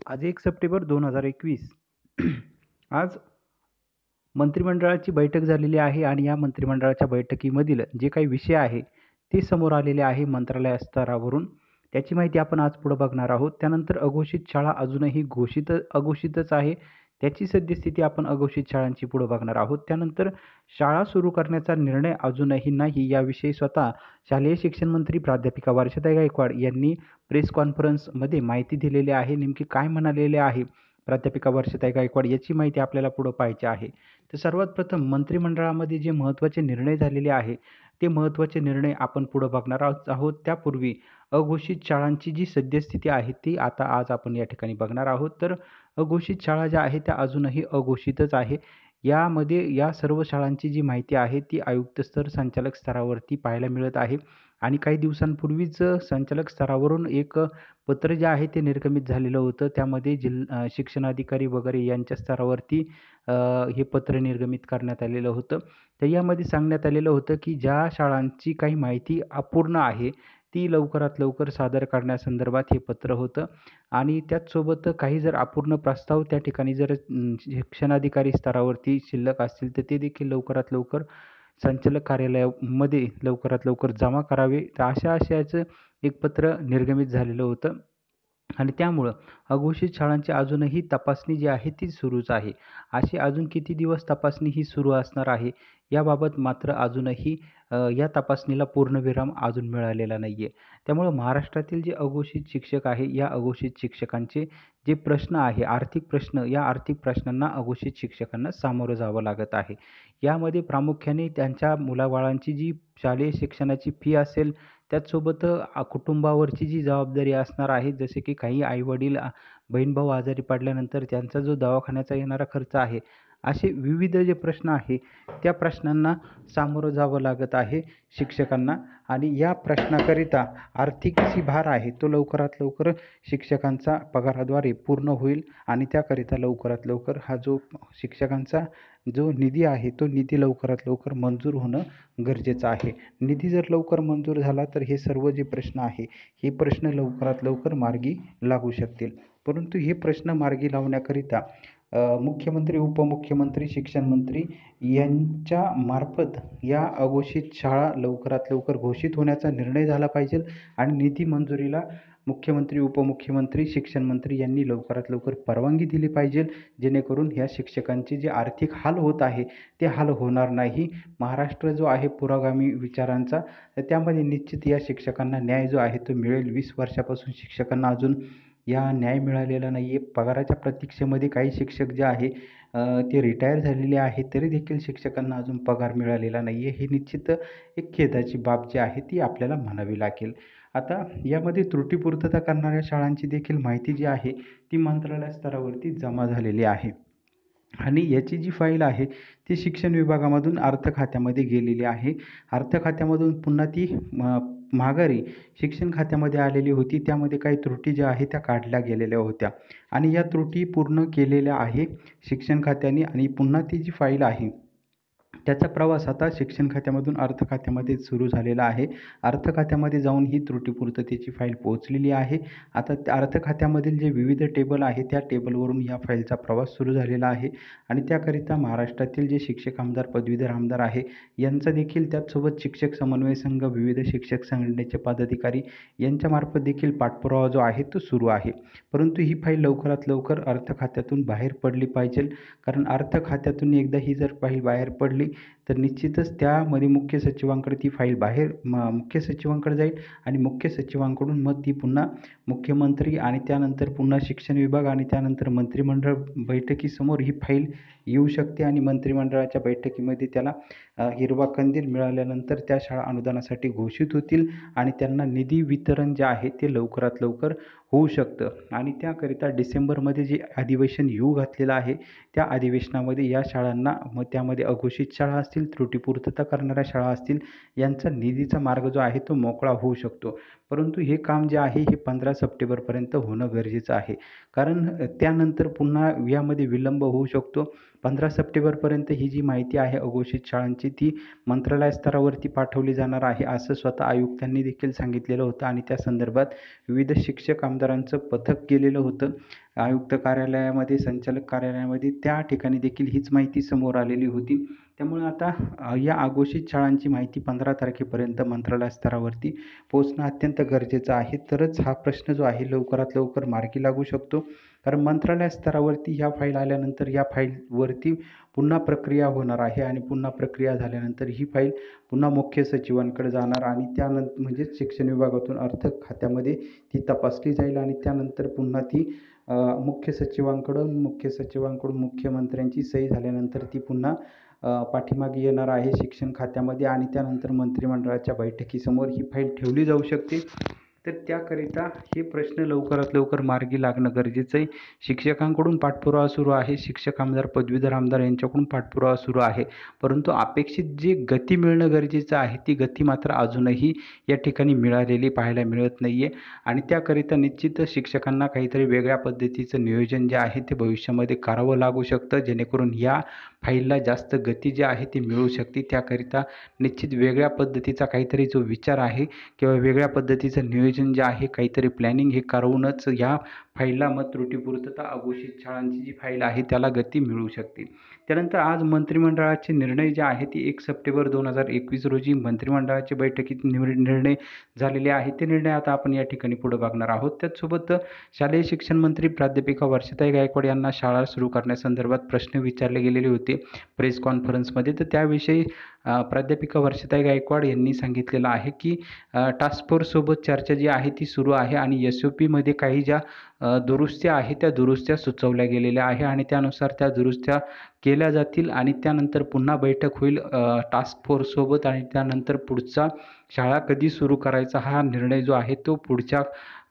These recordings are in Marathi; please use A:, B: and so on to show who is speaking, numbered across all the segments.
A: आज 1 सप्टेंबर 2021. आज मंत्रिमंडळाची बैठक झालेली आहे आणि या मंत्रिमंडळाच्या बैठकीमधील जे काही विषय आहे, ते समोर आलेले आहे मंत्रालय स्तरावरून. त्याची माहिती आपण आज पुढे बघणार आहोत. त्यानंतर अघोषित शाळा अजूनही अघोषितच आहे. त्याची सद्यस्थिती आपण अघोषित शाळांची पुढे बघणार आहोत. त्यानंतर शाळा सुरू करण्याचा निर्णय अजूनही नाही, याविषयी स्वतः शालेय शिक्षण मंत्री प्राध्यापिका वर्षाताई गायकवाड यांनी प्रेस कॉन्फरन्समध्ये माहिती दिलेली आहे. नेमकी काय म्हणालेले आहे प्राध्यापिका वर्षाताई गायकवाड, याची माहिती आपल्याला पुढे पाहायची आहे. तर सर्वात प्रथम मंत्रिमंडळामध्ये जे महत्त्वाचे निर्णय झालेले आहे, ते महत्त्वाचे निर्णय आपण पुढे बघणार आहोत. त्यापूर्वी अघोषित शाळांची जी सद्यस्थिती आहे, ती आज आपण या ठिकाणी बघणार आहोत. तर अघोषित शाळा ज्या आहेत, त्या अजूनही अघोषितच आहे. यामध्ये या सर्व शाळांची जी माहिती आहे, ती आयुक्त स्तर, संचालक स्तरावरती पाहायला मिळत आहे. आणि काही दिवसांपूर्वीच संचालक स्तरावरून एक पत्र जे आहे ते निर्गमित झालेलं होतं. त्यामध्ये शिक्षणाधिकारी वगैरे यांच्या स्तरावरती हे पत्र निर्गमित करण्यात आलेलं होतं. तर यामध्ये सांगण्यात आलेलं होतं, की ज्या शाळांची काही माहिती अपूर्ण आहे, ती लवकरात लवकर सादर करण्यासंदर्भात हे पत्र होतं. आणि त्याचसोबत काही जर अपूर्ण प्रस्ताव त्या ठिकाणी जर शिक्षणाधिकारी स्तरावरती शिल्लक असतील, तर ते देखील लवकरात लवकर संचालक कार्यालयामध्ये लवकरात लवकर जमा करावे. तर अशाचं एक पत्र निर्गमित झालेलं होतं. आणि त्यामुळं अघोषित शाळांची अजूनही तपासणी जी आहे ती सुरूच आहे. अशी अजून किती दिवस तपासणी ही सुरू असणार आहे, याबाबत मात्र अजूनही या तपासणीला पूर्णविराम अजून मिळालेला नाही आहे. त्यामुळं महाराष्ट्रातील जे अघोषित शिक्षक आहे, या अघोषित शिक्षकांचे जे प्रश्न आहे, आर्थिक प्रश्न, या आर्थिक प्रश्नांना अघोषित शिक्षकांना सामोरं जावं लागत आहे. यामध्ये प्रामुख्याने त्यांच्या मुलाबाळांची जी शालेय शिक्षणाची फी असेल, त्याचसोबत कुटुंबावरची जी जबाबदारी असणार आहे, जसे की काही आई-वडील, बहीण-भाऊ आजारी पडल्यानंतर त्यांचा जो दवाखान्याचा येणारा खर्च आहे, असे विविध जे प्रश्न आहे, त्या प्रश्नांना सामोरं जावं लागत आहे शिक्षकांना. आणि या प्रश्नाकरिता आर्थिक जी भार आहे, तो लवकरात लवकर शिक्षकांचा पगाराद्वारे पूर्ण होईल. आणि त्याकरिता लवकरात लवकर हा जो शिक्षकांचा जो निधी आहे, तो निधी लवकरात लवकर मंजूर होणं गरजेचं आहे. निधी जर लवकर मंजूर झाला, तर हे सर्व जे प्रश्न आहे, हे प्रश्न लवकरात लवकर मार्गी लागू शकतील. परंतु हे प्रश्न मार्गी लावण्याकरिता मुख्यमंत्री, उपमुख्यमंत्री, शिक्षण मंत्री यांच्या मार्फत या अघोषित शाळा लवकरात लवकर घोषित होण्याचा निर्णय झाला पाहिजे. आणि निधी मंजुरीला मुख्यमंत्री, उपमुख्यमंत्री, शिक्षण मंत्री यांनी लवकरात लवकर परवानगी दिली पाहिजे, जेणेकरून ह्या शिक्षकांचे जे आर्थिक हाल होत आहे, ते हाल होणार नाही. महाराष्ट्र जो आहे पुरोगामी विचारांचा, तर त्यामध्ये निश्चित या शिक्षकांना न्याय जो आहे तो मिळेल. 20 वर्षापासून शिक्षकांना अजून या न्याय मिळालेला नाही आहे. पगाराच्या प्रतीक्षेमध्ये काही शिक्षक जे आहे ते रिटायर झालेले आहेत, तरी देखील शिक्षकांना अजून पगार मिळालेला नाही आहे. ही निश्चित एक खेदाची बाब जी आहे ती आपल्याला म्हणावी लागेल. आता यामध्ये त्रुटीपूर्तता करणाऱ्या शाळांची देखील माहिती जी आहे, ती मंत्रालय स्तरावरती जमा झालेली आहे. आणि याची जी फाईल आहे, ती शिक्षण विभागामधून अर्थ खात्यामध्ये गेलेली आहे. अर्थ खात्यामधून पुन्हा ती माघारी शिक्षण खात्यामध्ये आलेली होती. त्यामध्ये काही त्रुटी ज्या आहेत त्या काढल्या गेलेल्या होत्या. आणि या त्रुटी पूर्ण केलेल्या आहे शिक्षण खात्याने. आणि पुन्हा ती जी फाईल आहे, त्याचा प्रवास आता शिक्षण खात्यामधून अर्थ खात्यामध्ये सुरू झालेला आहे. अर्थ खात्यामध्ये जाऊन ही त्रुटीपूर्ततेची फाईल पोहोचलेली आहे. आता त्या अर्थ खात्यामधील जे विविध टेबल आहे, त्या टेबलवरून या फाईलचा प्रवास सुरू झालेला आहे. आणि त्याकरिता महाराष्ट्रातील जे शिक्षक आमदार, पदवीधर आमदार आहे, यांचा देखील त्याचसोबत शिक्षक समन्वय संघ, विविध शिक्षक संघटनेचे पदाधिकारी यांच्यामार्फत देखील पाठपुरावा जो आहे तो सुरू आहे. परंतु ही फाईल लवकरात लवकर अर्थ खात्यातून बाहेर पडली पाहिजे. कारण अर्थ खात्यातून एकदा ही जर फाईल बाहेर पडली, तर निश्चितच त्यामध्ये मुख्य सचिवांकडे ती फाईल मुख्य सचिवांकडे जाईल. आणि मुख्य सचिवांकडून मग ती पुन्हा मुख्यमंत्री, आणि त्यानंतर पुन्हा शिक्षण विभाग, आणि त्यानंतर मंत्रिमंडळ बैठकीसमोर ही फाईल येऊ शकते. आणि मंत्रिमंडळाच्या बैठकीमध्ये त्याला हिरवा कंदील मिळाल्यानंतर त्या शाळा अनुदानासाठी घोषित होतील. आणि त्यांना निधी वितरण जे आहे ते लवकरात लवकर होऊ शकतं. आणि त्याकरिता डिसेंबरमध्ये जे अधिवेशन येऊ घातलेलं आहे, त्या अधिवेशनामध्ये या शाळांना, मग त्यामध्ये अघोषित शाळा असतील असतील, त्रुटीपूर्तता करणाऱ्या शाळा असतील, यांचा निधीचा मार्ग जो आहे तो मोकळा होऊ शकतो. परंतु हे काम जे आहे हे 15 सप्टेंबरपर्यंत होणं गरजेचं आहे. कारण त्यानंतर पुन्हा यामध्ये विलंब होऊ शकतो. 15 सप्टेंबरपर्यंत ही जी माहिती आहे अघोषित शाळांची ती मंत्रालय स्तरावरती पाठवली जाणार आहे, असं स्वतः आयुक्तांनी देखील सांगितलेलं होतं आणि त्या संदर्भात विविध शिक्षक आमदारांचं पथक गेलेलं होतं. आयुक्त कार्यालयामध्ये, संचालक कार्यालयामध्ये त्या ठिकाणी देखील हीच माहिती समोर आलेली होती. त्यामुळे आता या अघोषित शाळांची माहिती 15 तारखेपर्यंत मंत्रालय स्तरावरती पोहोचणं अत्यंत गरजेचं आहे. तरच हा प्रश्न जो आहे लवकरात लवकर मार्गी लागू शकतो. कारण मंत्रालय स्तरावरती ह्या फाईल आल्यानंतर या फाईलवरती पुन्हा प्रक्रिया होणार आहे आणि पुन्हा प्रक्रिया झाल्यानंतर ही फाईल पुन्हा मुख्य सचिवांकडे जाणार आणि त्यानंतर म्हणजेच शिक्षण विभागातून अर्थ खात्यामध्ये ती तपासली जाईल आणि त्यानंतर पुन्हा ती मुख्य सचिवांकडून मुख्यमंत्र्यांची सही झाल्यानंतर ती पुन्हा पाठीमागे येणार आहे शिक्षण खात्यामध्ये आणि त्यानंतर मंत्रिमंडळाच्या बैठकीसमोर ही फाईल ठेवली जाऊ शकते. तर त्याकरिता हे प्रश्न लवकरात लवकर मार्गी लागणं गरजेचं आहे. शिक्षकांकडून पाठपुरावा सुरू आहे, शिक्षक आमदार, पदवीधर आमदार यांच्याकडून पाठपुरावा सुरू आहे. परंतु अपेक्षित जी गती मिळणं गरजेचं आहे ती गती मात्र अजूनही या ठिकाणी मिळालेली पाहायला मिळत नाही आहे आणि त्याकरिता निश्चितच शिक्षकांना काहीतरी वेगळ्या पद्धतीचं नियोजन जे आहे ते भविष्यामध्ये करावं लागू शकतं, जेणेकरून या फाईलला जास्त गती जी आहे ती मिळू शकते. त्याकरिता निश्चित वेगळ्या पद्धतीचा काहीतरी जो विचार आहे किंवा वेगळ्या पद्धतीचं नियोजन जे आहे, काहीतरी प्लॅनिंग हे करूनच या फाईलला मग त्रुटीपूर्तता अघोषित शाळांची जी फाईल आहे त्याला गती मिळू शकते. त्यानंतर आज मंत्रिमंडळाचे निर्णय जे आहे ते 1 सप्टेंबर 2021 रोजी मंत्रिमंडळाच्या बैठकीत निर्णय झालेले आहे. ते निर्णय आता आपण या ठिकाणी पुढे बघणार आहोत. त्याचसोबत शालेय शिक्षण मंत्री प्राध्यापिका वर्षाताई गायकवाड यांना शाळा सुरू करण्यासंदर्भात प्रश्न विचारले गेलेले होते प्रेस कॉन्फरन्समध्ये. तर त्याविषयी प्राध्यापिका वर्षाताई गायकवाड यांनी सांगितलेलं आहे की टास्क फोर्ससोबत चर्चा जी आहे ती सुरू आहे आणि SOPमध्ये काही ज्या दुरुस्त्या आहेत त्या दुरुस्त्या सुचवल्या गेलेल्या आहे आणि त्यानुसार त्या दुरुस्त्या केल्या जातील आणि त्यानंतर पुन्हा बैठक होईल टास्क फोर्ससोबत आणि त्यानंतर पुढचा शाळा कधी सुरू करायचा हा निर्णय जो आहे तो पुढच्या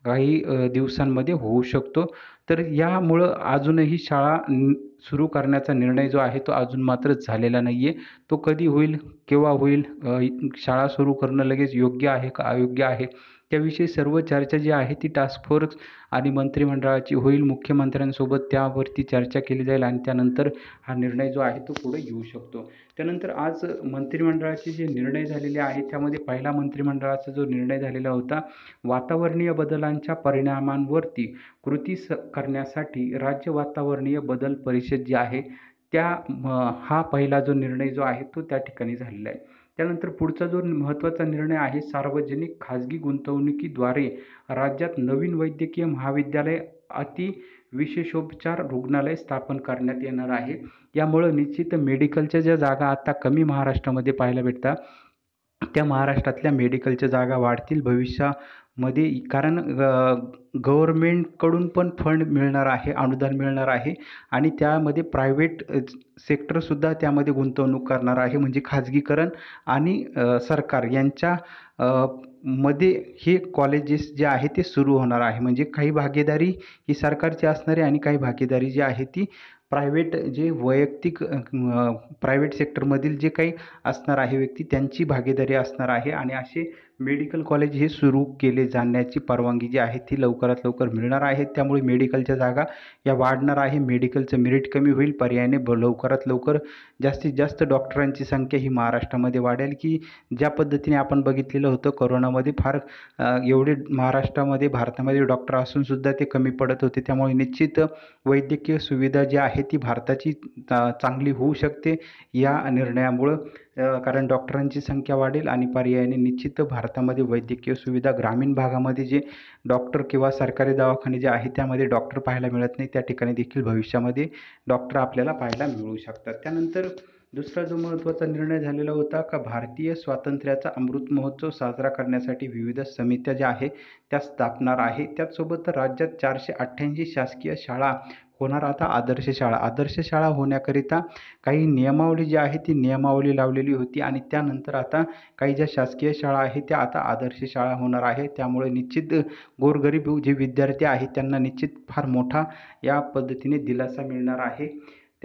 A: काही दिवसांमध्ये होऊ शकतो. तर यामुळं अजूनही शाळा सुरू करण्याचा निर्णय जो आहे तो अजून मात्र झालेला नाही आहे. तो कधी होईल, केव्हा होईल, शाळा सुरू करणं लगेच योग्य आहे का अयोग्य आहे, त्याविषयी सर्व चर्चा जी आहे ती टास्क फोर्स आणि मंत्रिमंडळाची होईल. मुख्यमंत्र्यांसोबत त्यावरती चर्चा केली जाईल आणि त्यानंतर हा निर्णय जो आहे तो पुढे येऊ शकतो. त्यानंतर आज मंत्रिमंडळाचे जे निर्णय झालेले आहेत त्यामध्ये पहिला मंत्रिमंडळाचा जो निर्णय झालेला होता, वातावरणीय बदलांच्या परिणामांवरती कृती करण्यासाठी राज्य वातावरणीय बदल परिषद जी आहे हा पहिला जो निर्णय जो आहे तो त्या ठिकाणी झालेला आहे. त्यानंतर पुढचा जो महत्त्वाचा निर्णय आहे, सार्वजनिक खाजगी गुंतवणुकीद्वारे राज्यात नवीन वैद्यकीय महाविद्यालय अतिविशेषोपचार रुग्णालय स्थापन करण्यात येणार आहे. यामुळं निश्चित मेडिकलच्या ज्या जागा आता कमी महाराष्ट्रामध्ये पाहायला भेटतात त्या महाराष्ट्रातल्या मेडिकलच्या जागा वाढतील भविष्यामध्ये. कारण गव्हर्नमेंटकडून पण फंड मिळणार आहे, अनुदान मिळणार आहे आणि त्यामध्ये प्रायव्हेट सेक्टरसुद्धा त्यामध्ये गुंतवणूक करणार आहे. म्हणजे खाजगीकरण आणि सरकार यांच्या मध्ये हे कॉलेजेस जे आहे ते सुरू होणार आहे. म्हणजे काही भागीदारी ही सरकारची असणार आहे आणि काही भागीदारी जी आहे ती प्रायव्हेट जे वैयक्तिक प्रायव्हेट सेक्टरमधील जे काही असणार आहे व्यक्ती त्यांची भागीदारी असणार आहे आणि असे मेडिकल कॉलेज हे सुरू केले जाण्याची परवानगी जी आहे ती लवकरात लवकर मिळणार आहे. त्यामुळे मेडिकलच्या जागा या वाढणार आहे, मेडिकलचं मेरिट कमी होईल, पर्यायाने लवकरात लवकर जास्तीत जास्त डॉक्टरांची संख्या ही महाराष्ट्रामध्ये वाढेल. की ज्या पद्धतीने आपण बघितलेलं होतं कोरोनामध्ये फार एवढे महाराष्ट्रामध्ये भारतामध्ये डॉक्टर असूनसुद्धा ते कमी पडत होते. त्यामुळे निश्चित वैद्यकीय सुविधा जी आहे ती भारताची चांगली होऊ शकते या निर्णयामुळं. कारण डॉक्टरांची संख्या वाढेल आणि पर्यायाने निश्चित भारतामध्ये वैद्यकीय सुविधा ग्रामीण भागामध्ये जे डॉक्टर किंवा सरकारी दवाखाने जे आहेत त्यामध्ये डॉक्टर पाहायला मिळत नाही त्या ठिकाणी देखील भविष्यामध्ये डॉक्टर आपल्याला पाहायला मिळू शकतात. त्यानंतर दुसरा जो महत्त्वाचा निर्णय झालेला होता का भारतीय स्वातंत्र्याचा अमृत महोत्सव साजरा करण्यासाठी विविध समित्या ज्या आहेत त्या स्थापणार आहे. त्याचसोबत राज्यात 488 शासकीय शाळा होणार आता आदर्श शाळा. आदर्श शाळा होण्याकरिता काही नियमावली जी आहे ती नियमावली लावलेली होती आणि त्यानंतर आता काही ज्या शासकीय शाळा आहेत त्या आता आदर्श शाळा होणार आहे. त्यामुळे निश्चित गोरगरीब जे विद्यार्थी आहेत त्यांना निश्चित फार मोठा या पद्धतीने दिलासा मिळणार आहे.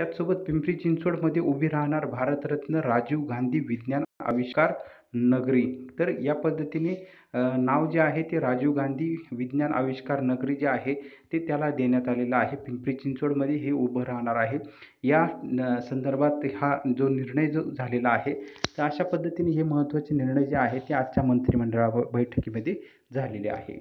A: त्याचसोबत पिंपरी चिंचवडमध्ये उभी राहणार भारतरत्न राजीव गांधी विज्ञान आविष्कार नगरी. तर या पद्धतीने नाव जे आहे ते राजीव गांधी विज्ञान आविष्कार नगरी जे आहे ते त्याला देण्यात आलेलं आहे. पिंपरी चिंचवडमध्ये हे उभं राहणार आहे. या संदर्भात हा जो निर्णय जो झालेला आहे, तर अशा पद्धतीने हे महत्त्वाचे निर्णय जे आहेत ते आजच्या मंत्रिमंडळ बैठकीमध्ये झालेले आहे.